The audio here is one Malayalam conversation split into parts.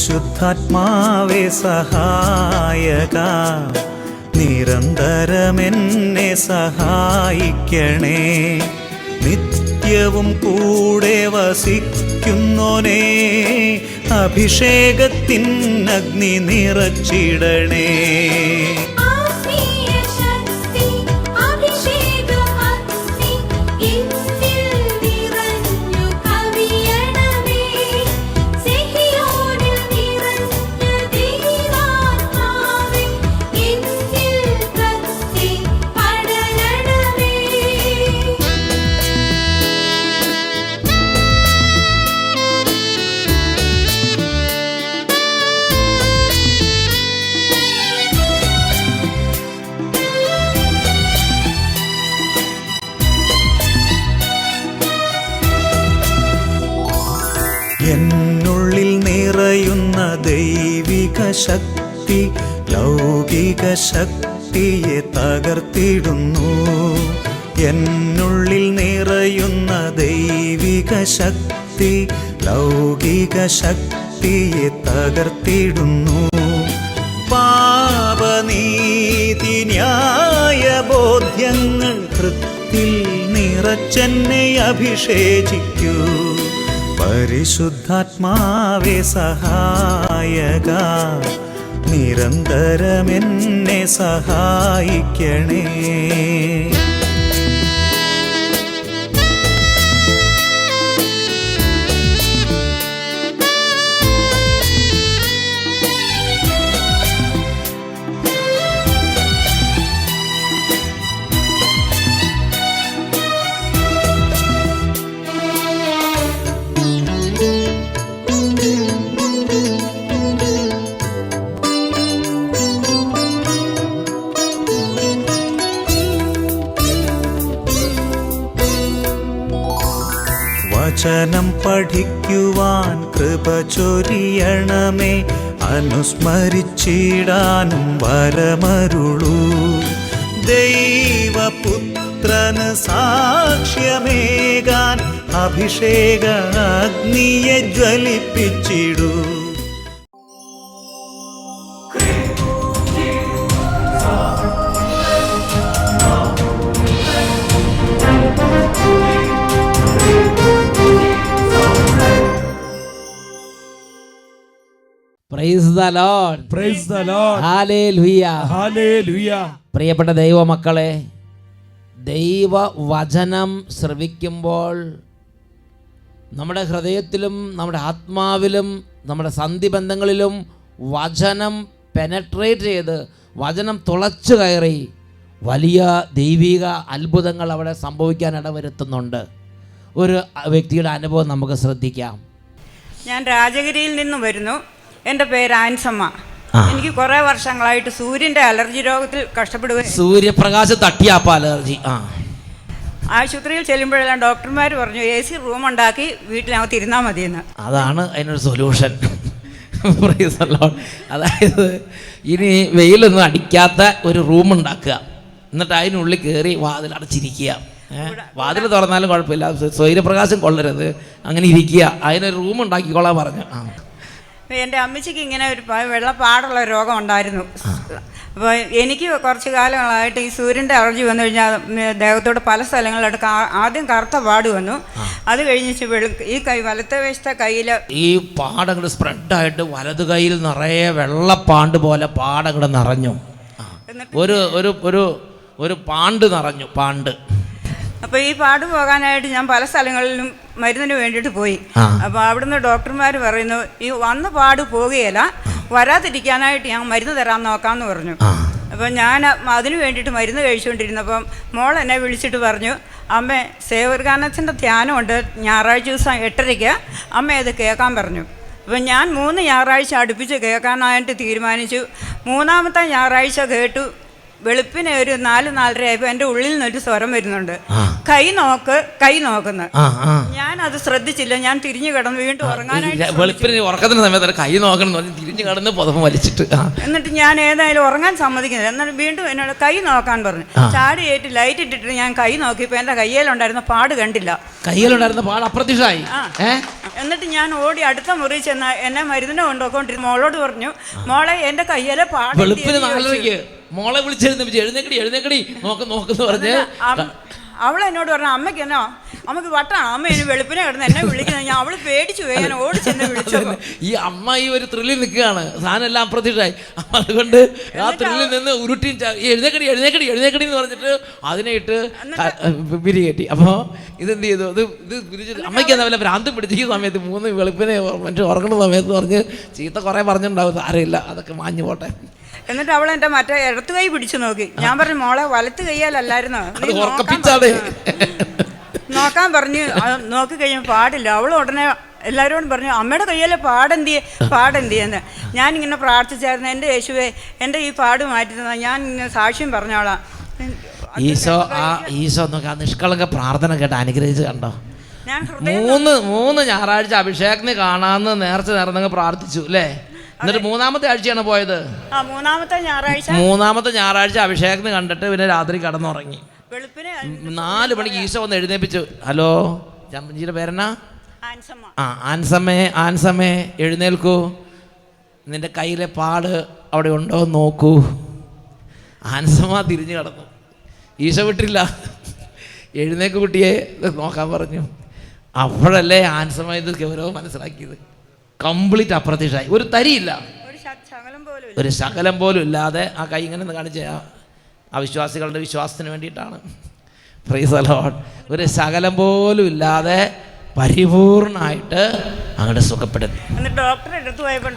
പരിശുദ്ധാത്മാവേ സഹായക, നിരന്തരമെന്നെ സഹായിക്കണേ. നിത്യവും കൂടെ വസിക്കുന്നോനേ, അഭിഷേകത്തിൻ അഗ്നി നിറച്ചിടണേ. എന്നുള്ളിൽ നിറയുന്ന ദൈവിക ശക്തി ലൗകിക ശക്തിയെ തകർത്തിടുന്നു. എന്നുള്ളിൽ നിറയുന്ന ദൈവിക ശക്തി ലൗകിക ശക്തിയെ തകർത്തിടുന്നു. പാപനീതി ന്യായ ബോധ്യങ്ങൾ ഹൃത്തിൽ നിറച്ചെന്നെ അഭിഷേചിക്കൂ. പരിശുദ്ധാത്മാവേ സഹായക, നിരന്തരമെന്നെ സഹായിക്കണേ. വചനം പഠിക്കുവാൻ കൃപ ചൊരിയണമേ, അനുസ്മരിച്ചിടാനും വരമരുളൂ. ദൈവപുത്രന് സാക്ഷ്യമേകാൻ അഭിഷേക അഗ്നിയെ ജ്വലിപ്പിച്ചിടൂ. Praise the Lord. Praise the Lord. Hallelujah. Hallelujah. പ്രിയപ്പെട്ട ദൈവമക്കളെ, ദൈവവചനം ശ്രവിക്കുമ്പോൾ നമ്മുടെ ഹൃദയത്തിലും നമ്മുടെ ആത്മാവിലും നമ്മുടെ സന്ധിബന്ധങ്ങളിലും വചനം പെനട്രേറ്റ് ചെയ്ത് വചനം തുളച്ചു കയറി വലിയ ദൈവിക അത്ഭുതങ്ങൾ അവിടെ സംഭവിക്കാൻ ഇടവരുത്തുന്നുണ്ട്. ഒരു വ്യക്തിയുടെ അനുഭവം നമുക്ക് ശ്രദ്ധിക്കാം. ഞാൻ രാജഗിരിയിൽ നിന്നും വരുന്നു. എൻ്റെ പേര് ആൻസമ്മ. എനിക്ക് കുറേ വർഷങ്ങളായിട്ട് സൂര്യൻ്റെ അലർജി രോഗത്തിൽ കഷ്ടപ്പെടുക. സൂര്യപ്രകാശം തട്ടിയാപ്പ അലർജി. ആശുപത്രിയിൽ ചെല്ലുമ്പോഴെല്ലാം ഡോക്ടർമാർ പറഞ്ഞു AC റൂം ഉണ്ടാക്കി വീട്ടിനകത്ത് ഇരുന്നാൽ മതിയെന്ന്. അതാണ് അതിനൊരു സൊല്യൂഷൻ. അതായത് ഇനി വെയിലൊന്നും അടിക്കാത്ത ഒരു റൂം ഉണ്ടാക്കുക, എന്നിട്ട് അതിനുള്ളിൽ കയറി വാതിലടച്ചിരിക്കുക. വാതിൽ തുറന്നാലും കുഴപ്പമില്ല, സൂര്യപ്രകാശം കൊള്ളരുത്, അങ്ങനെ ഇരിക്കുക. അതിനൊരു റൂം ഉണ്ടാക്കിക്കോളാൻ പറഞ്ഞു. എൻ്റെ അമ്മച്ചിക്ക് ഇങ്ങനെ ഒരു വെള്ളപ്പാടുള്ള രോഗം ഉണ്ടായിരുന്നു. അപ്പോൾ എനിക്ക് കുറച്ച് കാലങ്ങളായിട്ട് ഈ സൂര്യൻ്റെ അലർജി വന്നു കഴിഞ്ഞാൽ ദേഹത്തോട് പല സ്ഥലങ്ങളിലായിട്ട് ആദ്യം കറുത്ത പാട് വന്നു. അത് കഴിഞ്ഞ് ഈ കൈ വലത്തെ വശത്തെ കയ്യിൽ ഈ പാടങ്ങട് സ്പ്രെഡായിട്ട് വലത് കൈയിൽ നിറയെ വെള്ളപ്പാണ്ട് പോലെ പാടങ്ങട് നിറഞ്ഞു. ഒരു ഒരു ഒരു ഒരു പാണ്ട് നിറഞ്ഞു, പാണ്ട്. അപ്പോൾ ഈ പാട് പോകാനായിട്ട് ഞാൻ പല സ്ഥലങ്ങളിലും മരുന്നിന് വേണ്ടിയിട്ട് പോയി. അപ്പോൾ അവിടുന്ന് ഡോക്ടർമാർ പറയുന്നു, ഈ വന്ന പാട് പോകുകയില്ല, വരാതിരിക്കാനായിട്ട് ഞാൻ മരുന്ന് തരാൻ നോക്കാമെന്ന് പറഞ്ഞു. അപ്പോൾ ഞാൻ അതിന് വേണ്ടിയിട്ട് മരുന്ന് കഴിച്ചുകൊണ്ടിരുന്നപ്പം മോൾ എന്നെ വിളിച്ചിട്ട് പറഞ്ഞു, അമ്മ സേവർഗാനത്തിൻ്റെ ധ്യാനമുണ്ട് ഞായറാഴ്ച ദിവസം 8:30, അമ്മ അത് കേൾക്കാൻ പറഞ്ഞു. അപ്പം ഞാൻ 3 ഞായറാഴ്ച അടുപ്പിച്ച് കേൾക്കാനായിട്ട് തീരുമാനിച്ചു. 3-ാമത്തെ ഞായറാഴ്ച കേട്ടു. വെളുപ്പിനെ ഒരു 4-4:30 ആയപ്പോൾ എൻ്റെ ഉള്ളിൽ നിന്നൊരു സ്വരം വരുന്നുണ്ട്, കൈ നോക്കുന്നു. ഞാനത് ശ്രദ്ധിച്ചില്ല. ഞാൻ തിരിഞ്ഞു കിടന്ന് വീണ്ടും ഉറങ്ങാനായിട്ട് വെളുപ്പിന് ഉറക്കത്തിന് സമയത്ത് കൈ നോക്കണം എന്ന് തിരിഞ്ഞു കിടന്ന് പുതപ്പ് വലിച്ചിട്ട് എന്നിട്ട് ഞാൻ ഏതായാലും ഉറങ്ങാൻ സമ്മതിക്കുന്നില്ല. എന്നിട്ട് വീണ്ടും എന്നോട് കൈ നോക്കാൻ പറഞ്ഞു. ചാടി ഏറ്റ് ലൈറ്റ് ഇട്ടിട്ട് ഞാൻ കൈ നോക്കിയപ്പോൾ എൻ്റെ കയ്യിലുണ്ടായിരുന്ന പാട് കണ്ടില്ല. കയ്യിലുണ്ടായിരുന്ന പാട് അപ്രത്യക്ഷമായി. എന്നിട്ട് ഞാൻ ഓടി അടുത്ത മുറി ചെന്ന് എന്നെ മരുന്നിനെ കൊണ്ടുപോയിക്കൊണ്ടിരുന്നു. മോളോട് പറഞ്ഞു, മോളെ എൻ്റെ കയ്യിലെ പാട്. വെളുപ്പിന് 4:30 മോളെ എഴുന്നേക്കടി നോക്കുന്നു പറഞ്ഞ് അവൾ എന്നോട് പറഞ്ഞു, അമ്മയ്ക്ക് എന്നോ അമ്മക്ക് വട്ടാണ്, അമ്മ ഇനി വെളുപ്പിനെ കിടന്ന് എന്നെ വിളിക്കുന്നത്. ഞാൻ അവള് പേടിച്ചു പോയി. ഞാൻ ഓടിച്ചെന്നെ വിളിച്ചു. ഈ അമ്മ ഈ ഒരു ത്രില്ലിൽ നിൽക്കുകയാണ്, സാധനം എല്ലാം അപ്രത്യക്ഷമായി. അതുകൊണ്ട് ആ ത്രില്ലിൽ നിന്ന് ഉരുട്ടി എഴുന്നേക്കടി എന്ന് പറഞ്ഞിട്ട് അതിനെ ഇട്ട് പിരികെട്ടി. അപ്പോൾ ഇതെന്ത് ചെയ്തു? ഇത് അമ്മയ്ക്ക് എന്താ വല്ല ഭ്രാന്ത് പിടിച്ചിരിക്കുന്ന സമയത്ത് 3 വെളുപ്പിനെ മനുഷ്യൻ ഉറങ്ങുന്ന സമയത്ത് പറഞ്ഞ് ചീത്ത കുറേ പറഞ്ഞിട്ടുണ്ടാവും. സാരമില്ല, അതൊക്കെ മാഞ്ഞു പോട്ടെ. എന്നിട്ട് അവൾ എൻ്റെ മറ്റേ ഇടത്ത് കൈ പിടിച്ചു നോക്കി. ഞാൻ പറഞ്ഞു, മോളെ വലത്ത് കൈയാലല്ലായിരുന്നോ നോക്കാൻ പറഞ്ഞു. നോക്കി കഴിഞ്ഞാൽ പാടില്ല. അവൾ ഉടനെ എല്ലാവരോടും പറഞ്ഞു, അമ്മയുടെ കയ്യിലെ പാടെന്തിയെന്ന്. ഞാനിങ്ങനെ പ്രാർത്ഥിച്ചായിരുന്നു, എൻ്റെ യേശുവേ എൻ്റെ ഈ പാട് മാറ്റി തന്നാൽ ഞാൻ ഇങ്ങനെ സാക്ഷ്യം പറഞ്ഞോളാം. ഈശോ നോക്കി ആ നിഷ്കളങ്ക പ്രാർത്ഥന കേട്ട് അനുഗ്രഹിച്ച് കണ്ടോ. ഞാൻ 3 ഞായറാഴ്ച അഭിഷേകത്തിന് കാണാമെന്ന് നേർന്നങ്ങ് പ്രാർത്ഥിച്ചു അല്ലേ? എന്നിട്ട് 3-ാമത്തെ ആഴ്ചയാണ് പോയത്. 3-ാമത്തെ ഞായറാഴ്ച അഭിഷേകത്തിന് കണ്ടിട്ട് പിന്നെ രാത്രി കടന്നുറങ്ങി. 4 മണിക്ക് ഈശോ വന്ന് എഴുന്നേപ്പിച്ചു. ഹലോ, ചമ്പഞ്ചിയുടെ പേരെന്നാ? ആൻസമ്മേ എഴുന്നേൽക്കൂ, നിന്റെ കയ്യിലെ പാട് അവിടെ ഉണ്ടോ നോക്കൂ. ആൻസമ്മ തിരിഞ്ഞു കിടന്നു. ഈശോ വിട്ടില്ല. എഴുന്നേക്ക് കുട്ടിയെ നോക്കാൻ പറഞ്ഞു. അപ്പോഴല്ലേ ആൻസമ്മ ഇത് ഗൗരവം മനസ്സിലാക്കിയത്. കംപ്ലീറ്റ് അപ്രത്യക്ഷമായി. ഒരു തരിയില്ല, ഒരു ശകലം പോലും ഇല്ലാതെ ആ കൈ ഇങ്ങനെ കാണിച്ച ആ വിശ്വാസികളുടെ വിശ്വാസത്തിന് വേണ്ടിയിട്ടാണ്. Praise the Lord. ഒരു ശകലം പോലും ഇല്ലാതെ പരിപൂർണമായിട്ട് അങ്ങോട്ട് സുഖപ്പെടുത്തി. ഡോക്ടറെ അടുത്ത് പോയപ്പോൾ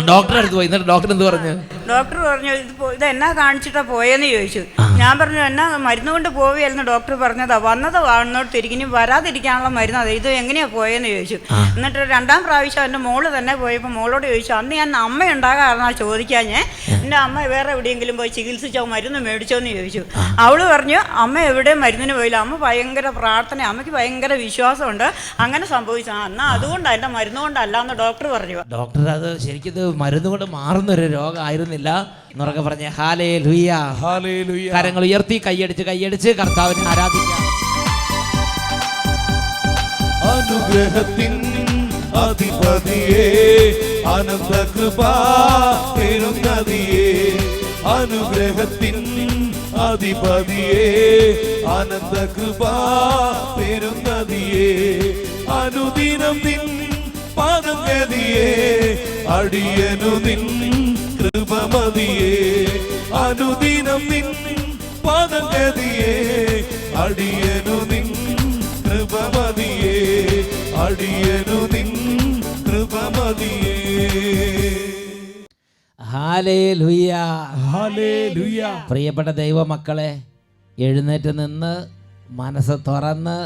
ഡോക്ടറെ അടുത്ത് പോയി. എന്നിട്ട് ഡോക്ടർ എന്ത് പറഞ്ഞു? ഡോക്ടർ പറഞ്ഞു, ഇത് എന്നാ കാണിച്ചിട്ടാ പോയെന്ന് ചോദിച്ചു. ഞാൻ പറഞ്ഞു, എന്നാ മരുന്ന് കൊണ്ട് പോവുകയായിരുന്നു. ഡോക്ടർ പറഞ്ഞതാ, വന്നത് കാണുന്നോട്ട് തിരിക്കും, വരാതിരിക്കാനുള്ള മരുന്ന് അതെ, ഇത് എങ്ങനെയാ പോയെന്ന് ചോദിച്ചു. എന്നിട്ട് 2-ാം പ്രാവശ്യം എൻ്റെ മോള് തന്നെ പോയപ്പോൾ മോളോട് ചോദിച്ചു, അന്ന് ഞാൻ അമ്മ ഉണ്ടാകാറുന്നാ ചോദിക്കാൻ. എൻ്റെ അമ്മ വേറെ എവിടെയെങ്കിലും പോയി ചികിത്സിച്ചോ മരുന്ന് മേടിച്ചോന്ന് ചോദിച്ചു. അവള് പറഞ്ഞു, അമ്മ എവിടെയും മരുന്നിന് പോയില്ല, അമ്മ ഭയങ്കര പ്രാർത്ഥന, അമ്മയ്ക്ക് ഭയങ്കര വിശ്വാസമുണ്ട്, അങ്ങനെ സംഭവിച്ചു. എന്നാ അതുകൊണ്ടാണ് എൻ്റെ മരുന്ന് കൊണ്ടല്ലാന്ന് ഡോക്ടർ പറഞ്ഞു. ഡോക്ടർ അത് ശരിക്കും ഇത് മരുന്ന് കൊണ്ട് മാറുന്നൊരു രോഗമായിരുന്നില്ല എന്നൊക്കെ പറഞ്ഞ. Hallelujah, hallelujah. കരങ്ങൾ ഉയർത്തി കൈയടിച്ച് കർത്താവിനെ ആരാധിക്കാം. അനുഗ്രഹത്തിൻ അധിപതിയേ, അനന്ത കൃപാ പെരുന്നതിയേ. അനുഗ്രഹത്തിൻ അധിപതിയേ, അനന്ത കൃപാ പെരുന്നതിയേ. അനുദിനം നിൻ പാദം ഗതിയേ, അടിയനു നിൻ കൃപ മതിയേ. അനുദിനം നിൻ പാദം ഗതിയേ, അടിയനു നിൻ കൃപ മതിയേ. അടിയനു നിൻ കൃപ മതിയേ. Hallelujah, hallelujah. പ്രിയപ്പെട്ട ദൈവമക്കളെ, എഴുന്നേറ്റ് നിന്ന് മനസ്സ് തുറന്ന്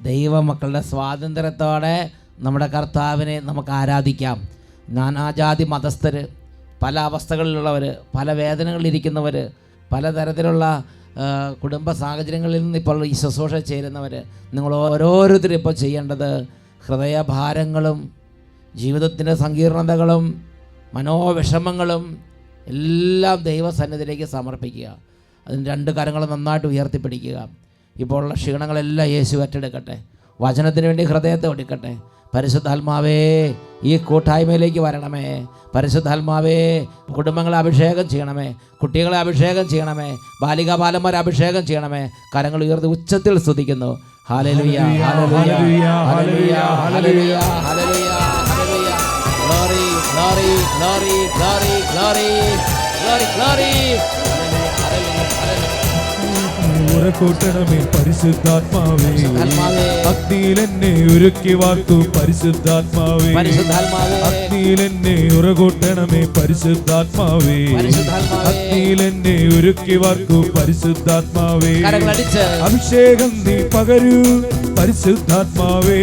ദൈവമക്കളുടെ സ്വാതന്ത്ര്യത്തോടെ നമ്മുടെ കർത്താവിനെ നമുക്ക് ആരാധിക്കാം. നാനാജാതി മതസ്ഥർ, പല അവസ്ഥകളിലുള്ളവർ, പല വേദനകളിലിരിക്കുന്നവർ, പലതരത്തിലുള്ള കുടുംബ സാഹചര്യങ്ങളിൽ നിന്ന് ഇപ്പോൾ ഈ ശുശ്രൂഷ ചേരുന്നവർ, നിങ്ങൾ ഓരോരുത്തരും ഇപ്പോൾ ചെയ്യേണ്ടത് ഹൃദയഭാരങ്ങളും ജീവിതത്തിൻ്റെ സങ്കീർണതകളും മനോവിഷമങ്ങളും എല്ലാം ദൈവസന്നിധിയിലേക്ക് സമർപ്പിക്കുക. അതിന് 2 കരങ്ങൾ നന്നായിട്ട് ഉയർത്തിപ്പിടിക്കുക. ഇപ്പോൾ ഉള്ള ക്ഷീണങ്ങളെല്ലാം യേശു ഏറ്റെടുക്കട്ടെ. വചനത്തിന് വേണ്ടി ഹൃദയത്തെ ഒടുക്കട്ടെ. പരിശുദ്ധാത്മാവേ, ഈ കൂട്ടായ്മയിലേക്ക് വരണമേ. പരിശുദ്ധാത്മാവേ, കുടുംബങ്ങളെ അഭിഷേകം ചെയ്യണമേ, കുട്ടികളെ അഭിഷേകം ചെയ്യണമേ, ബാലികാബാലന്മാരെ അഭിഷേകം ചെയ്യണമേ. കരങ്ങൾ ഉയർത്തി ഉച്ചത്തിൽ സ്തുതിക്കുന്നു. Hallelujah, hallelujah, hallelujah, hallelujah, hallelujah, hallelujah. Glory, glory, glory, glory, glory, glory, glory. ഉറക്കൂട്ടണമേ പരിശുദ്ധാത്മാവേ, അഗ്നിയിൽ എന്നെ ഉരുക്കി വാർത്തു പരിശുദ്ധാത്മാവേ. അഗ്നിയിൽ എന്നെ ഉറകൂട്ടണമേ പരിശുദ്ധാത്മാവേ. അഗ്നിയിൽ എന്നെ ഉരുക്കി വാർത്തു പരിശുദ്ധാത്മാവേ. അഭിഷേകം നീ പകരൂ പരിശുദ്ധാത്മാവേ.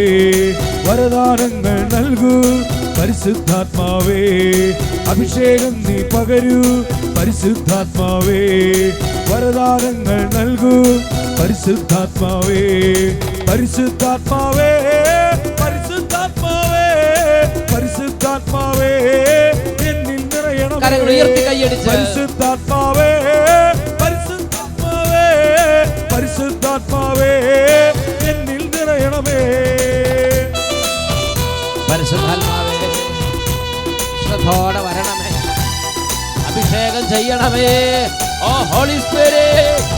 വരദാനങ്ങൾ നൽകൂ പരിശുദ്ധാത്മാവേ അഭിഷേകം നീ പകരൂ പരിശുദ്ധാത്മാവേ വരദാനങ്ങൾ നൽകൂ പരിശുദ്ധാത്മാവേ പരിശുദ്ധാത്മാവേ പരിശുദ്ധാത്മാവേ പരിശുദ്ധാത്മാവേ എന്നിൽ നിറയണമേ പരിശുദ്ധാത്മാവേ പരിശുദ്ധാത്മാവേ പരിശുദ്ധാത്മാവേ എന്നിൽ നിറയണമേ പരിശുദ്ധാത്മാവേ ശ്രദ്ധയോടെ വരണമേ അഭിഷേകം ചെയ്യണമേ ഓ ഹോളി സ്പിരിറ്റ്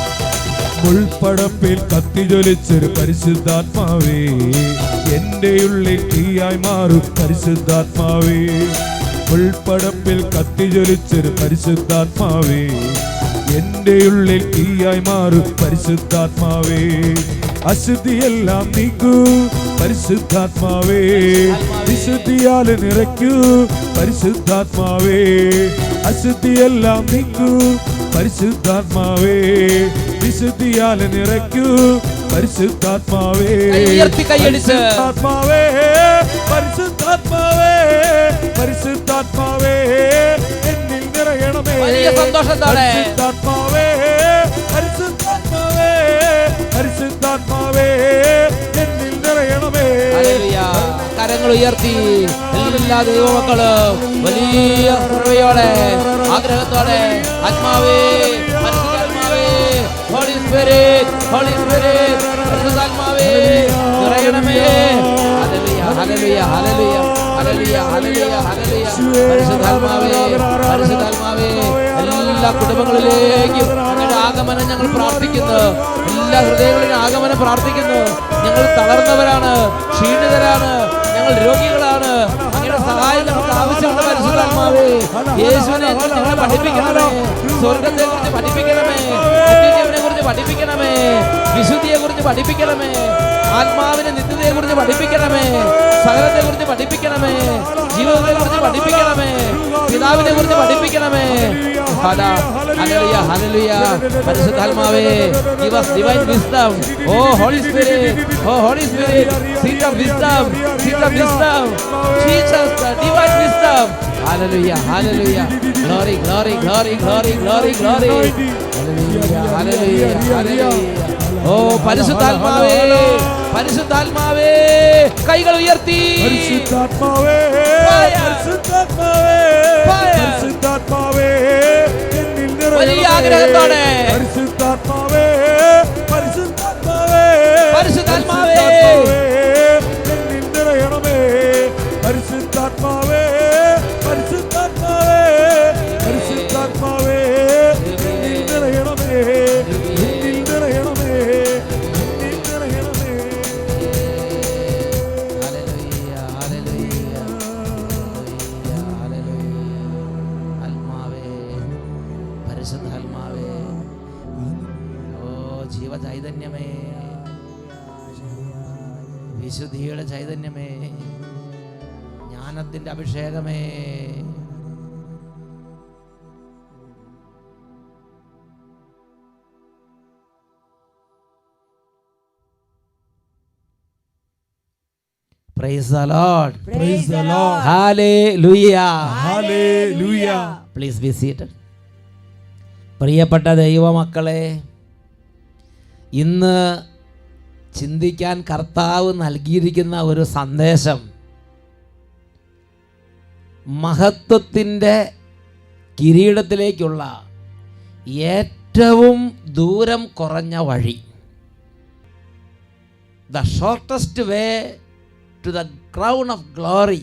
മുൾപ്പടപ്പിൽ കത്തിജ്വലിച്ചൊരു പരിശുദ്ധാത്മാവേ എന്റെ ഉള്ളിൽ തീയായി മാറും പരിശുദ്ധാത്മാവേ മുൾപ്പടപ്പിൽ കത്തിജ്വലിച്ചൊരു പരിശുദ്ധാത്മാവേ എന്റെ ഉള്ളിൽ തീയായി മാറും പരിശുദ്ധാത്മാവേ അശുദ്ധിയെല്ലാം നീക്കൂ പരിശുദ്ധാത്മാവേ വിശുദ്ധിയാൽ നിറയ്ക്കൂ പരിശുദ്ധാത്മാവേ അശുദ്ധിയെല്ലാം നീക്കൂ പരിശുദ്ധാത്മാവേ വിശുദ്ധിയാൽ നിറയ്ക്കൂ പരിശുദ്ധാത്മാവേ പരിശുദ്ധാത്മാവേ പരിശുദ്ധാത്മാവേ പരിശുദ്ധാത്മാവേ എന്നിൽ നിറയണമേ പരിശുദ്ധാത്മാവേ പരിശുദ്ധാത്മാവേ പരിശുദ്ധാത്മാവേ എന്നിൽ നിറയണമേ കരങ്ങൾ ഉയർത്തി എല്ലാ ദൈവമക്കളും വലിയ കൃപയോടെ ആഗ്രഹത്തോടെ ആത്മാവേ പരിശുദ്ധാത്മാവേ ഹോളി സ്പിരിറ്റ് പരിശുദ്ധാത്മാവേ നിറയണമേ hallelujah hallelujah hallelujah hallelujah hallelujah പരിശുദ്ധാത്മാവേ പരിശുദ്ധാത്മാവേ എല്ലാ കുടുംബങ്ങളിലേക്കും അങ്ങയുടെ ആഗമനം ഞങ്ങൾ പ്രാർത്ഥിക്കുന്നു എല്ലാ ഹൃദയങ്ങളിലും ആഗമനം പ്രാർത്ഥിക്കുന്നു ഞങ്ങൾ തളർന്നവരാണ് ക്ഷീണിതരാണ് ഞങ്ങൾ രോഗികളാണ് അങ്ങയുടെ സഹായം നമുക്ക് ആവശ്യമുള്ള പരിശുദ്ധാത്മാവേ യേശുവിനെ ഞങ്ങളെ പഠിപ്പിക്കണമേ സ്വർഗത്തെ കുറിച്ച് പഠിപ്പിക്കണമേ നിത്യജീവനെ കുറിച്ച് പഠിപ്പിക്കണമേ വിശുദ്ധിയെ കുറിച്ച് പഠിപ്പിക്കണമേ ആത്മാവിന്റെ നിത്യതയെ കുറിച്ച് പഠിപ്പിക്കണമേ സകലത്തെ കുറിച്ച് പഠിപ്പിക്കണമേ ജീവിതത്തെ കുറിച്ച് പഠിപ്പിക്കണമേ പിതാവിനെ കുറിച്ച് പഠിപ്പിക്കണമേ ഹല്ലേലൂയ ഹല്ലേലൂയ പരിശുദ്ധാത്മാവേ give us divine wisdom oh holy spirit seat of wisdom teach us the divine wisdom hallelujah hallelujah glory glory glory glory glory glory hallelujah hallelujah hallelujah oh പരിശുദ്ധാത്മാവേ പരിശുദ്ധാത്മാവേ കൈകൾ ഉയർത്തി പരിശുദ്ധാത്മാവേ പരിശുദ്ധാത്മാവേ പരിശുദ്ധാത്മാവേ എന്നിൽ വലിയ ആഗ്രഹത്തോടെ പരിശുദ്ധാത്മാവേ പരിശുദ്ധാത്മാവേ പരിശുദ്ധാത്മാവേ എന്നിൽ നിറയണമേ പരിശുദ്ധാത്മാവേ പരിശുദ്ധാത്മാവേ പരിശുദ്ധാത്മാവേ എന്നിൽ നിറയണമേ എന്നിൽ നിറയണമേ എന്നിൽ നിറയണമേ ഹല്ലേലൂയ ഹല്ലേലൂയ ഹല്ലേലൂയ ആത്മാവേ പരിശുദ്ധാത്മാവേ ഓ ജീവചൈതന്യമേ വിശുദ്ധിയുടെ ചൈതന്യമേ ജ്ഞാനത്തിന്റെ അഭിഷേകമേ Praise the Lord. Praise the Lord. Hallelujah. Hallelujah. Please be seated. പ്രിയപ്പെട്ട ദൈവമക്കളെ, ഇന്ന് ചിന്തിക്കാൻ കർത്താവ് നൽകിയിരിക്കുന്ന ഒരു സന്ദേശം മഹത്വത്തിൻ്റെ കിരീടത്തിലേക്കുള്ള ഏറ്റവും ദൂരം കുറഞ്ഞ വഴി, the shortest way to the crown of glory,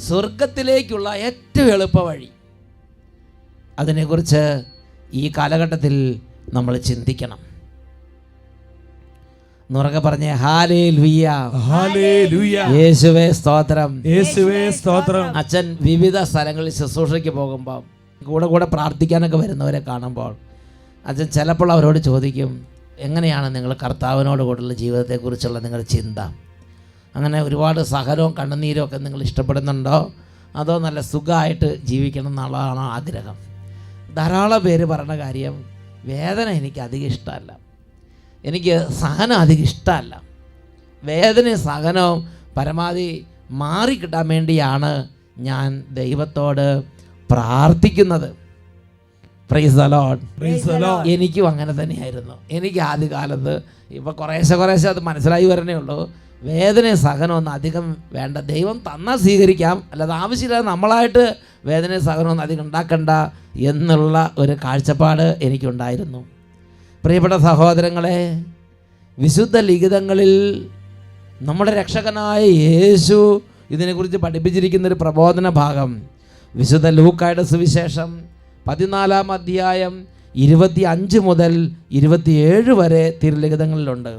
സ്വർഗത്തിലേക്കുള്ള ഏറ്റവും എളുപ്പ വഴി. അതിനെക്കുറിച്ച് ഈ കാലഘട്ടത്തിൽ നമ്മൾ ചിന്തിക്കണം. നുറക്കെ പറഞ്ഞേ ഹല്ലേലൂയ, ഹല്ലേലൂയ, യേശുവേ സ്തോത്രം, യേശുവേ സ്തോത്രം. അച്ഛൻ വിവിധ സ്ഥലങ്ങളിൽ ശുശ്രൂഷയ്ക്ക് പോകുമ്പോൾ കൂടെ പ്രാർത്ഥിക്കാനൊക്കെ വരുന്നവരെ കാണുമ്പോൾ അച്ഛൻ ചിലപ്പോൾ അവരോട് ചോദിക്കും, എങ്ങനെയാണ് നിങ്ങൾ കർത്താവിനോട് കൂടെയുള്ള ജീവിതത്തെക്കുറിച്ചുള്ള നിങ്ങളുടെ ചിന്ത? അങ്ങനെ ഒരുപാട് സഹനവും കണ്ണുനീരും ഒക്കെ നിങ്ങൾ ഇഷ്ടപ്പെടുന്നുണ്ടോ, അതോ നല്ല സുഖമായിട്ട് ജീവിക്കണം എന്നുള്ളതാണോ ആഗ്രഹം? ധാരാളം പേര് പറയുന്ന കാര്യം, വേദന എനിക്ക് അധികം ഇഷ്ടമല്ല, എനിക്ക് സഹനം അധികം ഇഷ്ടമല്ല, വേദനയും സഹനവും പരമാവധി മാറിക്കിട്ടാൻ വേണ്ടിയാണ് ഞാൻ ദൈവത്തോട് പ്രാർത്ഥിക്കുന്നത്. Praise the Lord. Praise the Lord. എനിക്കും അങ്ങനെ തന്നെയായിരുന്നു. എനിക്ക് ആദ്യകാലത്ത് ഇപ്പോൾ കുറേശ്ശെ അത് മനസ്സിലായി വരണേ ഉള്ളൂ. വേദനയും സഹനമൊന്നും അധികം വേണ്ട, ദൈവം തന്നാൽ സ്വീകരിക്കാം, അല്ലാതെ ആവശ്യമില്ലാതെ നമ്മളായിട്ട് വേദനയും സഹനമൊന്നും അധികം ഉണ്ടാക്കണ്ട എന്നുള്ള ഒരു കാഴ്ചപ്പാട് എനിക്കുണ്ടായിരുന്നു. പ്രിയപ്പെട്ട സഹോദരങ്ങളെ, വിശുദ്ധ ലിഖിതങ്ങളിൽ നമ്മുടെ രക്ഷകനായ യേശു ഇതിനെക്കുറിച്ച് പഠിപ്പിച്ചിരിക്കുന്നൊരു പ്രബോധന ഭാഗം വിശുദ്ധ ലൂക്കായുടെ സുവിശേഷം 14-ാം അധ്യായം 25 മുതൽ 27 വരെ തിരുലിഖിതങ്ങളിലുണ്ട്.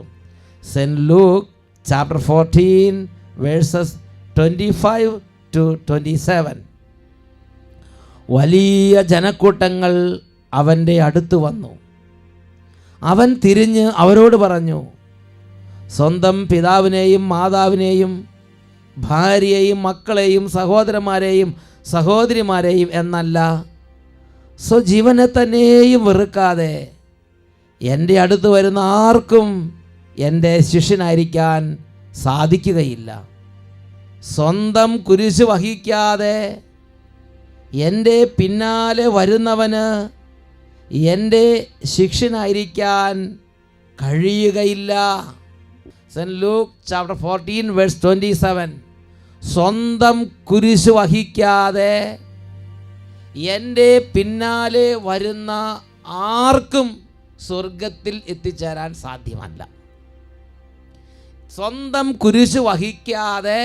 Saint Luke chapter 14 verses 25 to 27. വലിയ ജനക്കൂട്ടങ്ങൾ അവൻ്റെ അടുത്ത് വന്നു. അവൻ തിരിഞ്ഞ് അവരോട് പറഞ്ഞു, സ്വന്തം പിതാവിനെയും മാതാവിനെയും ഭാര്യയെയും മക്കളെയും സഹോദരന്മാരെയും സഹോദരിമാരെയും എന്നല്ല, സ്വജീവനെ തന്നെയും വെറുക്കാതെ എൻ്റെ അടുത്ത് വരുന്ന ആർക്കും എൻ്റെ ശിഷ്യനായിരിക്കാൻ സാധിക്കുകയില്ല. സ്വന്തം കുരിശ് വഹിക്കാതെ എൻ്റെ പിന്നാലെ വരുന്നവന് എൻ്റെ ശിഷ്യനായിരിക്കാൻ കഴിയുകയില്ല. Saint Luke chapter 14 verse 27. സ്വന്തം കുരിശ് വഹിക്കാതെ എൻ്റെ പിന്നാലെ വരുന്ന ആർക്കും സ്വർഗത്തിൽ എത്തിച്ചേരാൻ സാധ്യമല്ല. സ്വന്തം കുരിശ് വഹിക്കാതെ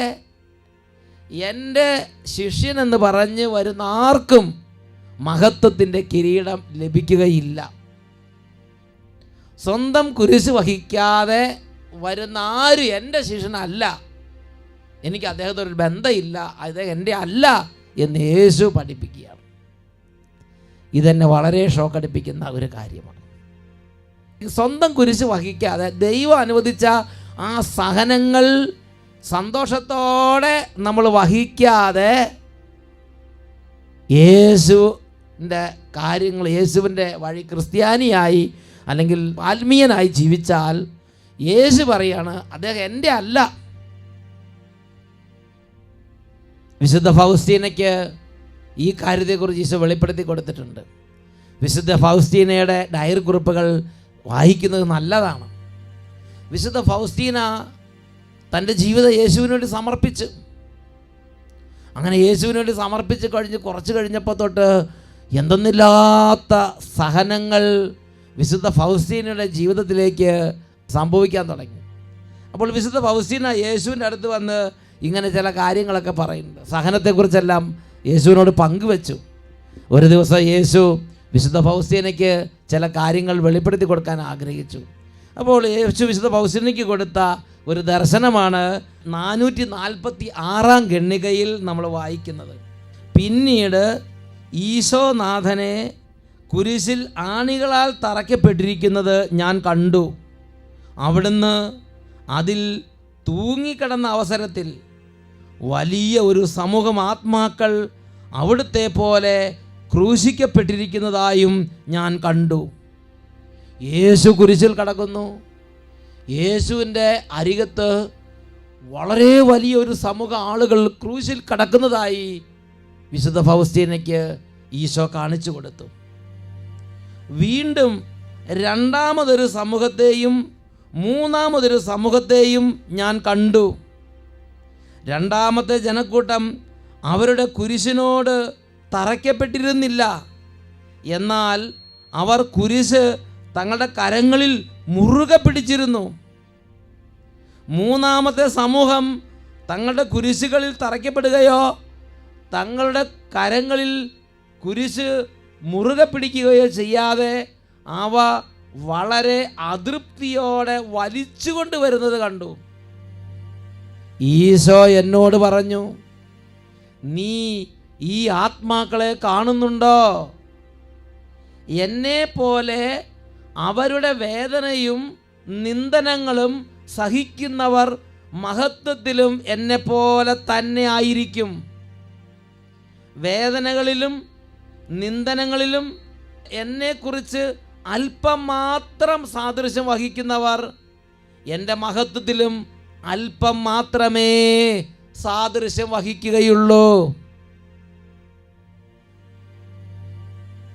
എൻ്റെ ശിഷ്യനെന്ന് പറഞ്ഞ് വരുന്ന ആർക്കും മഹത്വത്തിൻ്റെ കിരീടം ലഭിക്കുകയില്ല. സ്വന്തം കുരിശ് വഹിക്കാതെ വരുന്ന ആരും എൻ്റെ ശിഷ്യനല്ല, എനിക്ക് അദ്ദേഹത്തോടൊരു ബന്ധമില്ല, അദ്ദേഹം എൻ്റെ അല്ല എന്ന് യേശു പഠിപ്പിക്കുകയാണ്. ഇതെന്നെ വളരെ ഷോക്കടിപ്പിക്കുന്ന ഒരു കാര്യമാണ്. സ്വന്തം കുരിശ് വഹിക്കാതെ ദൈവം അനുവദിച്ച ആ സഹനങ്ങൾ സന്തോഷത്തോടെ നമ്മൾ വഹിക്കാതെ യേശുവിൻ്റെ കാര്യങ്ങൾ, യേശുവിൻ്റെ വഴി ക്രിസ്ത്യാനിയായി അല്ലെങ്കിൽ ആത്മീയനായി ജീവിച്ചാൽ യേശു പറയാണ് അദ്ദേഹം എൻ്റെ അല്ല. വിശുദ്ധ ഫൗസ്റ്റീനയ്ക്ക് ഈ കാര്യത്തെക്കുറിച്ച് ഈശോ വെളിപ്പെടുത്തി കൊടുത്തിട്ടുണ്ട്. വിശുദ്ധ ഫൗസ്റ്റീനയുടെ ഡയറി കുറിപ്പുകൾ വായിക്കുന്നത് നല്ലതാണ്. വിശുദ്ധ ഫൗസ്റ്റീന തൻ്റെ ജീവിതം യേശുവിന് വേണ്ടി സമർപ്പിച്ചു. അങ്ങനെ യേശുവിന് വേണ്ടി സമർപ്പിച്ച് കുറച്ച് കഴിഞ്ഞപ്പോൾ തൊട്ട് എന്തെന്നില്ലാത്ത സഹനങ്ങൾ വിശുദ്ധ ഫൗസ്റ്റീനയുടെ ജീവിതത്തിലേക്ക് സംഭവിക്കാൻ തുടങ്ങി. അപ്പോൾ വിശുദ്ധ ഫൗസ്റ്റീന യേശുവിൻ്റെ അടുത്ത് വന്ന് ഇങ്ങനെ ചില കാര്യങ്ങളൊക്കെ പറയുന്നുണ്ട്. സഹനത്തെക്കുറിച്ചെല്ലാം യേശുവിനോട് പങ്കുവെച്ചു. ഒരു ദിവസം യേശു വിശുദ്ധ ഫൗസ്റ്റീനയ്ക്ക് ചില കാര്യങ്ങൾ വെളിപ്പെടുത്തി കൊടുക്കാൻ ആഗ്രഹിച്ചു. അപ്പോൾ യേശു വിശുദ്ധ ഫൗസ്റ്റീനയ്ക്ക് കൊടുത്ത ഒരു ദർശനമാണ് 446-ാം ഖണ്ഡികയിൽ നമ്മൾ വായിക്കുന്നത്. പിന്നീട് ഈശോനാഥനെ കുരിശിൽ ആണികളാൽ തറയ്ക്കപ്പെട്ടിരിക്കുന്നത് ഞാൻ കണ്ടു. അവിടുന്ന് അതിൽ തൂങ്ങിക്കിടന്ന അവസരത്തിൽ വലിയ ഒരു സമൂഹം ആത്മാക്കൾ അവിടുത്തെ പോലെ ക്രൂശിക്കപ്പെട്ടിരിക്കുന്നതായും ഞാൻ കണ്ടു. യേശു കുരിശിൽ കിടക്കുന്നു. യേശുവിൻ്റെ അരികത്ത് വളരെ വലിയൊരു സമൂഹം ആളുകൾ ക്രൂശിൽ കിടക്കുന്നതായി വിശുദ്ധ ഫൗസ്റ്റീനയ്ക്ക് ഈശോ കാണിച്ചു കൊടുത്തു. വീണ്ടും രണ്ടാമതൊരു സമൂഹത്തെയും മൂന്നാമതൊരു സമൂഹത്തെയും ഞാൻ കണ്ടു. രണ്ടാമത്തെ ജനക്കൂട്ടം അവരുടെ കുരിശിനോട് തറയ്ക്കപ്പെട്ടിരുന്നില്ല, എന്നാൽ അവർ കുരിശ് തങ്ങളുടെ കരങ്ങളിൽ മുറുകെ പിടിച്ചിരുന്നു. മൂന്നാമത്തെ സമൂഹം തങ്ങളുടെ കുരിശുകളിൽ തറയ്ക്കപ്പെടുകയോ തങ്ങളുടെ കരങ്ങളിൽ കുരിശ് മുറുകെ പിടിക്കുകയോ ചെയ്യാതെ അവ വളരെ അതൃപ്തിയോടെ വലിച്ചുകൊണ്ട് വരുന്നത് കണ്ടു. ഈശോ എന്നോട് പറഞ്ഞു, നീ ഈ ആത്മാക്കളെ കാണുന്നുണ്ടോ? എന്നെ പോലെ അവരുടെ വേദനയും നിന്ദനങ്ങളും സഹിക്കുന്നവർ മഹത്വത്തിലും എന്നെപ്പോലെ തന്നെ ആയിരിക്കും. വേദനകളിലും നിന്ദനങ്ങളിലും എന്നെക്കുറിച്ച് അല്പം മാത്രം സാദൃശ്യം വഹിക്കുന്നവർ എൻ്റെ മഹത്വത്തിലും അല്പം മാത്രമേ സാദൃശ്യം വഹിക്കുകയുള്ളൂ.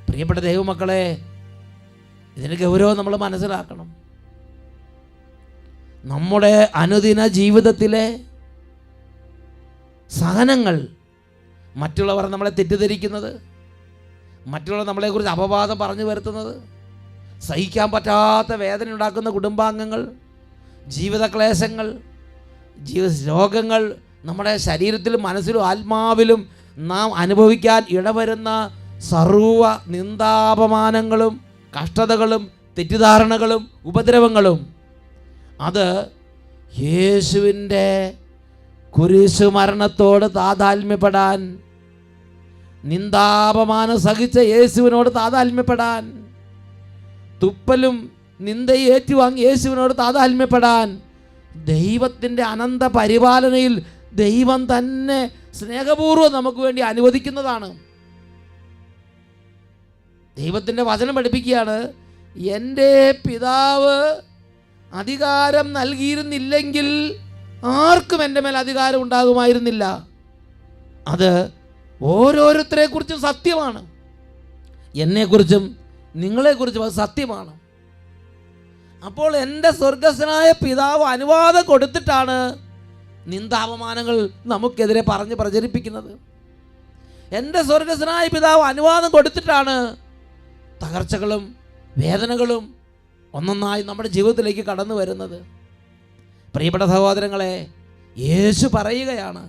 പ്രിയപ്പെട്ട ദൈവമക്കളെ, ഇതിന് ഗൗരവം നമ്മൾ മനസ്സിലാക്കണം. നമ്മുടെ അനുദിന ജീവിതത്തിലെ സഹനങ്ങൾ, മറ്റുള്ളവർ നമ്മളെ തെറ്റിദ്ധരിക്കുന്നത്, മറ്റുള്ളവർ നമ്മളെക്കുറിച്ച് അപവാദം പറഞ്ഞു വരുത്തുന്നത്, സഹിക്കാൻ പറ്റാത്ത വേദന ഉണ്ടാക്കുന്ന കുടുംബാംഗങ്ങൾ, ജീവിതക്ലേശങ്ങൾ, രോഗങ്ങൾ, നമ്മുടെ ശരീരത്തിലും മനസ്സിലും ആത്മാവിലും നാം അനുഭവിക്കാൻ ഇടവരുന്ന സർവ നിന്ദാപമാനങ്ങളും കഷ്ടതകളും തെറ്റിദ്ധാരണകളും ഉപദ്രവങ്ങളും, അത് യേശുവിൻ്റെ കുരിശു മരണത്തോട് താതാത്മ്യപ്പെടാൻ, നിന്ദാപമാനം സഹിച്ച യേശുവിനോട് താതാത്മ്യപ്പെടാൻ, തുപ്പലും നിന്ദയും ഏറ്റുവാങ്ങി യേശുവിനോട് താതാത്മ്യപ്പെടാൻ ദൈവത്തിൻ്റെ അനന്ത പരിപാലനയിൽ ദൈവം തന്നെ സ്നേഹപൂർവ്വം നമുക്ക് വേണ്ടി അനുവദിക്കുന്നതാണ്. ദൈവത്തിൻ്റെ വചനം പഠിപ്പിക്കുകയാണ്, എൻ്റെ പിതാവ് അധികാരം നൽകിയിരുന്നില്ലെങ്കിൽ ആർക്കും എൻ്റെ മേൽ അധികാരം ഉണ്ടാകുമായിരുന്നില്ല. അത് ഓരോരുത്തരെക്കുറിച്ചും സത്യമാണ്. എന്നെക്കുറിച്ചും നിങ്ങളെക്കുറിച്ചും അത് സത്യമാണ്. അപ്പോൾ എൻ്റെ സ്വർഗസ്ഥനായ പിതാവ് അനുവാദം കൊടുത്തിട്ടാണ് നിന്ദാപമാനങ്ങൾ നമുക്കെതിരെ പറഞ്ഞ് പ്രചരിപ്പിക്കുന്നത്. എൻ്റെ സ്വർഗസ്ഥനായ പിതാവ് അനുവാദം കൊടുത്തിട്ടാണ് തകർച്ചകളും വേദനകളും ഒന്നൊന്നായി നമ്മുടെ ജീവിതത്തിലേക്ക് കടന്നു വരുന്നത്. പ്രിയപ്പെട്ട സഹോദരങ്ങളെ, യേശു പറയുകയാണ്,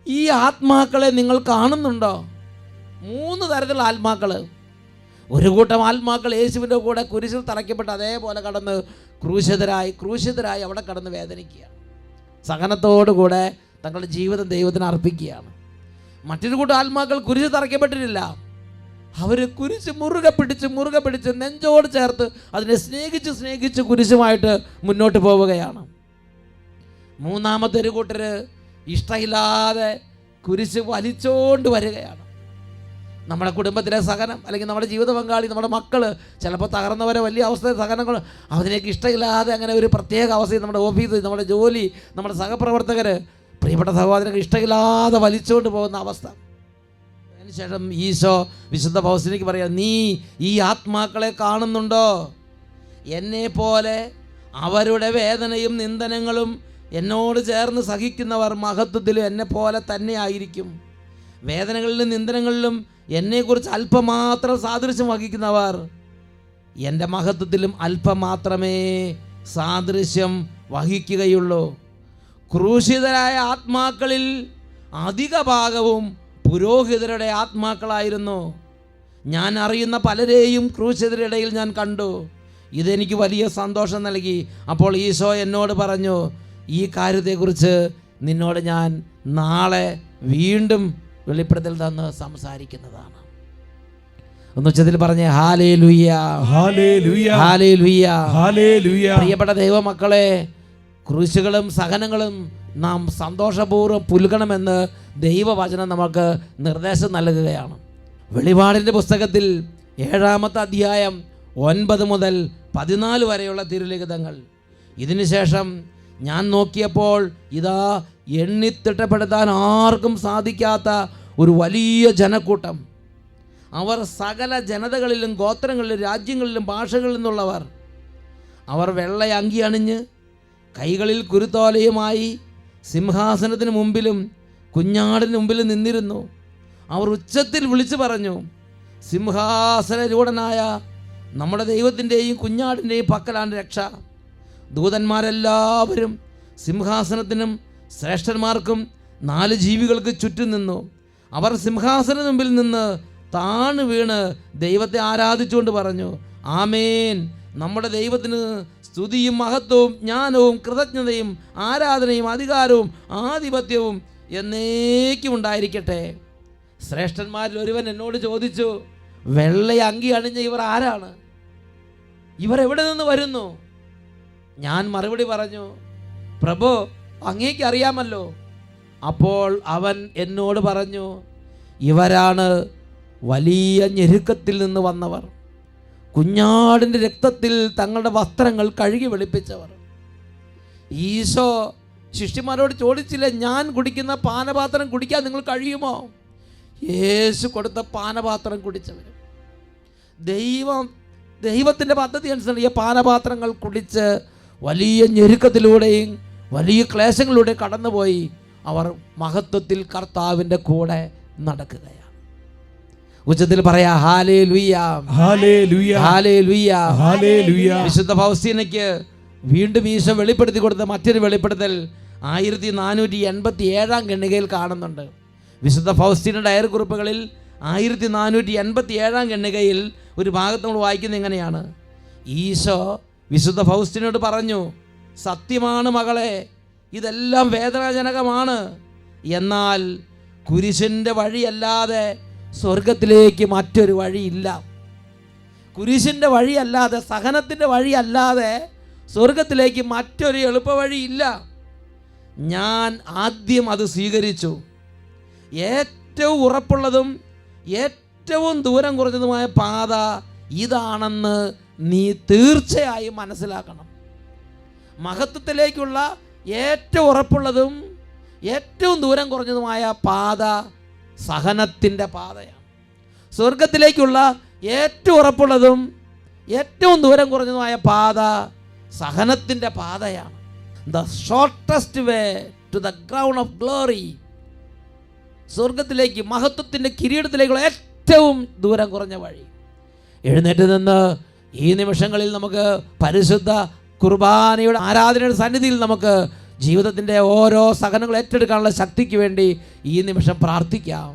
ഈ ആത്മാക്കളെ നിങ്ങൾ കാണുന്നുണ്ടോ? 3 തരത്തിലുള്ള ആത്മാക്കൾ. ഒരു കൂട്ടം ആത്മാക്കൾ യേശുവിൻ്റെ കൂടെ കുരിശിൽ തറയ്ക്കപ്പെട്ട് അതേപോലെ കടന്ന് ക്രൂശിതരായി അവിടെ കടന്ന് വേദനിക്കുകയാണ്. സഹനത്തോടുകൂടെ തങ്ങളുടെ ജീവിതം ദൈവത്തിന് അർപ്പിക്കുകയാണ്. മറ്റൊരു കൂട്ടം ആത്മാക്കൾ കുരിശിൽ തറയ്ക്കപ്പെട്ടിട്ടില്ല. അവർ കുരിശ് മുറുകെ പിടിച്ച് നെഞ്ചോട് ചേർത്ത് അതിനെ സ്നേഹിച്ച് കുരിശുമായിട്ട് മുന്നോട്ട് പോവുകയാണ്. മൂന്നാമത്തെ ഒരു കൂട്ടർ ഇഷ്ടമില്ലാതെ കുരിശ് വലിച്ചോണ്ട് വരികയാണ്. നമ്മുടെ കുടുംബത്തിലെ സഹനം, അല്ലെങ്കിൽ നമ്മുടെ ജീവിത പങ്കാളി, നമ്മുടെ മക്കൾ, ചിലപ്പോൾ തകർന്നവരെ വലിയ അവസ്ഥ സഹനങ്ങൾ, അതിനേക്ക് ഇഷ്ടമില്ലാതെ അങ്ങനെ ഒരു പ്രത്യേക അവസ്ഥയിൽ നമ്മുടെ ഓഫീസ്, നമ്മുടെ ജോലി, നമ്മുടെ സഹപ്രവർത്തകർ, പ്രിയപ്പെട്ട സഹോദരങ്ങൾ ഇഷ്ടമില്ലാതെ വലിച്ചുകൊണ്ട് പോകുന്ന അവസ്ഥ. അതിനുശേഷം ഈശോ വിശുദ്ധ പൗലോസിലേക്ക് പറയാം, നീ ഈ ആത്മാക്കളെ കാണുന്നുണ്ടോ? എന്നെ പോലെ അവരുടെ വേദനയും നിന്ദനങ്ങളും എന്നോട് ചേർന്ന് സഹിക്കുന്നവർ മഹത്വത്തിലും എന്നെ പോലെ തന്നെ ആയിരിക്കും. വേദനകളിലും നിന്ദനങ്ങളിലും എന്നെക്കുറിച്ച് അല്പം മാത്രം സാദൃശ്യം വഹിക്കുന്നവർ എൻ്റെ മഹത്വത്തിലും അല്പം മാത്രമേ സാദൃശ്യം വഹിക്കുകയുള്ളൂ. ക്രൂശിതരായ ആത്മാക്കളിൽ അധിക ഭാഗവും പുരോഹിതരുടെ ആത്മാക്കളായിരുന്നു. ഞാൻ അറിയുന്ന പലരെയും ക്രൂശിതരുടെ ഇടയിൽ ഞാൻ കണ്ടു. ഇതെനിക്ക് വലിയ സന്തോഷം നൽകി. അപ്പോൾ ഈശോ എന്നോട് പറഞ്ഞു, ഈ കാര്യത്തെക്കുറിച്ച് നിന്നോട് ഞാൻ നാളെ വീണ്ടും വെളിപ്പെടുത്തൽ തന്ന് സംസാരിക്കുന്നതാണ്. ഒന്നുച്ചത്തിൽ പറഞ്ഞേ ഹല്ലേലൂയ, ഹല്ലേലൂയ, ഹല്ലേലൂയ, ഹല്ലേലൂയ. പ്രിയപ്പെട്ട ദൈവമക്കളെ, ക്രൂശുകളും സഹനങ്ങളും നാം സന്തോഷപൂർവ്വം പുൽകണമെന്ന് ദൈവവചനം നമുക്ക് നിർദ്ദേശം നൽകുകയാണ്. വെളിപാടിൻ്റെ പുസ്തകത്തിൽ 7-ാമത്തെ അധ്യായം 9 മുതൽ 14 വരെയുള്ള തിരുലിഖിതങ്ങൾ. ഇതിനുശേഷം ഞാൻ നോക്കിയപ്പോൾ ഇതാ എണ്ണിത്തിട്ടപ്പെടുത്താൻ ആർക്കും സാധിക്കാത്ത ഒരു വലിയ ജനക്കൂട്ടം. അവർ സകല ജനതകളിലും ഗോത്രങ്ങളിലും രാജ്യങ്ങളിലും ഭാഷകളിൽ നിന്നുള്ളവർ. അവർ വെള്ള അങ്കി അണിഞ്ഞ് കൈകളിൽ കുരുത്തോലയുമായി സിംഹാസനത്തിന് മുമ്പിലും കുഞ്ഞാടിന് മുമ്പിലും നിന്നിരുന്നു. അവർ ഉച്ചത്തിൽ വിളിച്ചു പറഞ്ഞു, സിംഹാസനരൂഢനായ നമ്മുടെ ദൈവത്തിൻ്റെയും കുഞ്ഞാടിൻ്റെയും പക്കലാണ് രക്ഷ. ദൂതന്മാരെല്ലാവരും സിംഹാസനത്തിനും ശ്രേഷ്ഠന്മാർക്കും 4 ജീവികൾക്ക് ചുറ്റും നിന്നു. അവർ സിംഹാസനത്തിന് മുമ്പിൽ നിന്ന് താണു വീണ് ദൈവത്തെ ആരാധിച്ചുകൊണ്ട് പറഞ്ഞു, ആമേൻ, നമ്മുടെ ദൈവത്തിന് സ്തുതിയും മഹത്വവും ജ്ഞാനവും കൃതജ്ഞതയും ആരാധനയും അധികാരവും ആധിപത്യവും എന്നേക്കും ഉണ്ടായിരിക്കട്ടെ. ശ്രേഷ്ഠന്മാരിൽ ഒരുവൻ എന്നോട് ചോദിച്ചു, വെള്ള അങ്കി അണിഞ്ഞ ഇവർ ആരാണ്? ഇവർ എവിടെ നിന്ന് വരുന്നു? ഞാൻ മറുപടി പറഞ്ഞു, പ്രഭു, അങ്ങേക്ക് അറിയാമല്ലോ. അപ്പോൾ അവൻ എന്നോട് പറഞ്ഞു, ഇവരാണ് വലിയ ഞെരുക്കത്തിൽ നിന്ന് വന്നവർ, കുഞ്ഞാടിൻ്റെ രക്തത്തിൽ തങ്ങളുടെ വസ്ത്രങ്ങൾ കഴുകി വെളുപ്പിച്ചവർ. ഈശോ ശിഷ്യന്മാരോട് ചോദിച്ചില്ല, ഞാൻ കുടിക്കുന്ന പാനപാത്രം കുടിക്കാൻ നിങ്ങൾ കഴിയുമോ? യേശു കൊടുത്ത പാനപാത്രം കുടിച്ചവരും ദൈവത്തിൻ്റെ പദ്ധതി അനുസരിച്ച് ഈ പാനപാത്രങ്ങൾ കുടിച്ച് വലിയ ഞെരുക്കത്തിലൂടെയും വലിയ ക്ലേശങ്ങളിലൂടെയും കടന്നുപോയി അവർ മഹത്വത്തിൽ കർത്താവിൻ്റെ കൂടെ നടക്കുകയാണ്. ഉച്ചത്തിൽ പറയാ ഹല്ലേലൂയ, ഹല്ലേലൂയ, ഹല്ലേലൂയ, ഹല്ലേലൂയ. വിശുദ്ധ ഫൗസ്റ്റീനയ്ക്ക് വീണ്ടും ഈശോ വെളിപ്പെടുത്തി കൊടുത്ത മറ്റൊരു വെളിപ്പെടുത്തൽ 1487 ഖണ്ഡികയിൽ കാണുന്നുണ്ട്. വിശുദ്ധ ഫൗസ്റ്റീന ഡയറി കുറിപ്പുകളിൽ 1487 ഖണ്ഡികയിൽ ഒരു ഭാഗത്ത് നമ്മൾ വായിക്കുന്നത് എങ്ങനെയാണ്? ഈശോ വിശുദ്ധ ഫൗസ്റ്റീനോട് പറഞ്ഞു, സത്യമാണ് മകളെ, ഇതെല്ലാം വേദനാജനകമാണ്. എന്നാൽ കുരിശിൻ്റെ വഴിയല്ലാതെ സ്വർഗത്തിലേക്ക് മറ്റൊരു വഴിയില്ല. കുരിശിൻ്റെ വഴിയല്ലാതെ, സഹനത്തിൻ്റെ വഴിയല്ലാതെ സ്വർഗത്തിലേക്ക് മറ്റൊരു എളുപ്പവഴിയില്ല. ഞാൻ ആദ്യം അത് സ്വീകരിച്ചു. ഏറ്റവും ഉറപ്പുള്ളതും ഏറ്റവും ദൂരം കുറഞ്ഞതുമായ പാത ഇതാണെന്ന് നീ തീർച്ചയായും മനസ്സിലാക്കണം. മഹത്വത്തിലേക്കുള്ള ഏറ്റവും ഉറപ്പുള്ളതും ഏറ്റവും ദൂരം കുറഞ്ഞതുമായ പാത സഹനത്തിൻ്റെ പാതയാണ്. സ്വർഗത്തിലേക്കുള്ള ഏറ്റവും ഉറപ്പുള്ളതും ഏറ്റവും ദൂരം കുറഞ്ഞതുമായ പാത സഹനത്തിൻ്റെ പാതയാണ്. The shortest way to the crown of glory. സ്വർഗത്തിലേക്ക്, മഹത്വത്തിൻ്റെ കിരീടത്തിലേക്കുള്ള ഏറ്റവും ദൂരം കുറഞ്ഞ വഴി. എഴുന്നേറ്റ് നിന്ന് ഈ നിമിഷങ്ങളിൽ നമുക്ക് പരിശുദ്ധ കുർബാനയുടെ ആരാധനയുടെ സന്നിധിയിൽ നമുക്ക് ജീവിതത്തിൻ്റെ ഓരോ സഹനങ്ങൾ ഏറ്റെടുക്കാനുള്ള ശക്തിക്ക് വേണ്ടി ഈ നിമിഷം പ്രാർത്ഥിക്കാം.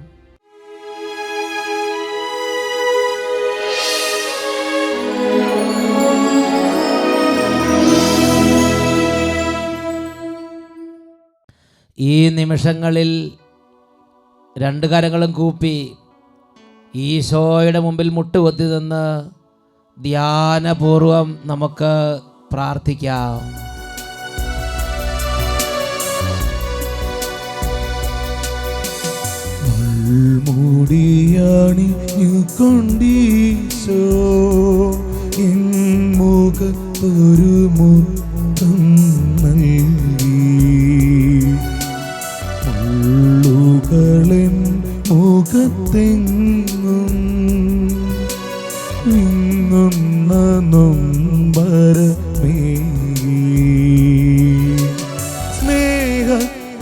ഈ നിമിഷങ്ങളിൽ രണ്ട് കരങ്ങളും കൂപ്പി ഈശോയുടെ മുമ്പിൽ മുട്ടുകുത്തി നിന്ന് ധ്യാനപൂർവം നമുക്ക് പ്രാർത്ഥിക്കാം. മുടിയാണിഞ്ഞു കൊണ്ടീശോ എൻ മുഖത്തൊരു മുത്തം നൽകി, മുള്ളുകളെൻ മുഖത്തെങ്ങും വിങ്ങുന്ന നൊമ്പരമേകി, സ്നേഹത്തോടേകിയ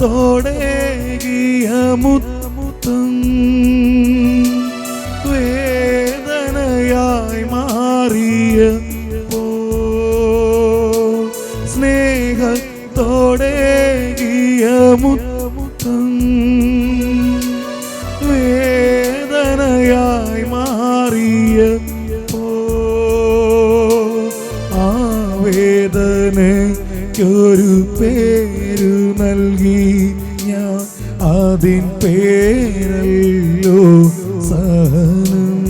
മുത്തം വേദനയായി മാറിയ സ്നേഹത്തോടേകിയ മുത്തം വേദനയായി മാറിയ ആ വേദനയ്ക്കൊരു പേരു നൽകി ഞാൻ, അതിൻ പേരല്ലോ സഹനം,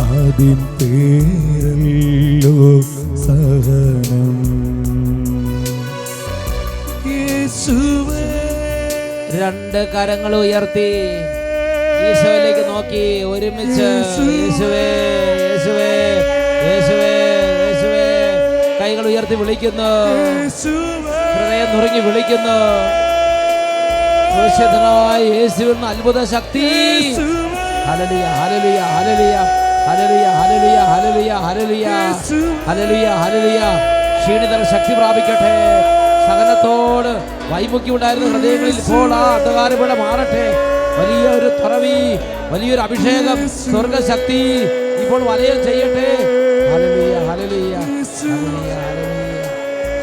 അതിൻ പേരല്ലോ സഹനം. യേശുവേ, രണ്ട് കരങ്ങൾ ഉയർത്തി ഈശോയിലേക്ക് നോക്കി ഒരുമിച്ച് യേശുവേ, യേശുവേ, യേശുവേ, യേശുവേ. കൈകൾ ഉയർത്തി വിളിക്കുന്നു, ഹൃദയം നുറുങ്ങി വിളിക്കുന്നു. ക്രൂശിതനായ യേശുവിൽ നിന്ന് അത്ഭുത ശക്തി. Hallelujah, hallelujah, hallelujah, hallelujah, hallelujah, hallelujah, hallelujah, hallelujah, hallelujah. ക്ഷീണിതർ ശക്തി പ്രാപിക്കട്ടെ. സഹനത്തോട് വൈമുഖ്യമുണ്ടായിരുന്ന ഹൃദയങ്ങളിൽ ഇപ്പോൾ ആ അന്ധകാരപീഠ മാറട്ടെ. വലിയൊരു തുറവി, വലിയൊരു അഭിഷേകം, സ്വർഗശക്തി ഇപ്പോൾ വലയം ചെയ്യട്ടെ. Hallelujah, hallelujah, hallelujah, hallelujah.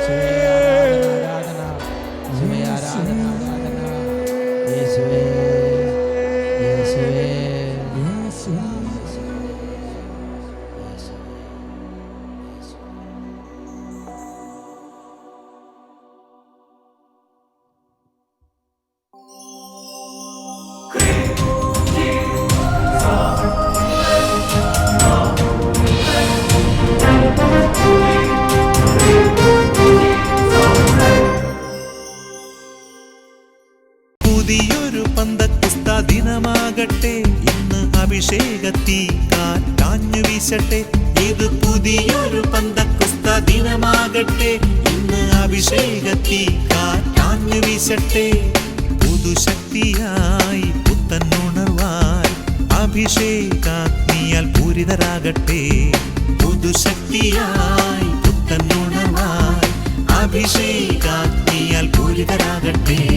യേശുവേ, ആരാധന, ആരാധന, യേശുവേ, ആരാധന, ആരാധന, യേശുവേ, യേശുവേ, യേശുവേ. പുതിയൊരു പന്തക്കുസ്ത ദിനമാകട്ടെ, ഇന്ന് അഭിഷേകത്തീ കാറ്റാഞ്ഞു വീശട്ടെ. ഇത് പുതിയൊരു പന്തക്കുസ്ത ദിനമാകട്ടെ, ഇന്ന് അഭിഷേകത്തി കാറ്റാഞ്ഞു വീശട്ടെ. പുതുശക്തിയായി പുത്തനുണർവായി അഭിഷേകാഗ്നിയാൽ പൂരിതരാകട്ടെ. പുതുശക്തിയായി പുത്തനുണർവായി അഭിഷേകാഗ്നിയാൽ പൂരിതരാകട്ടെ.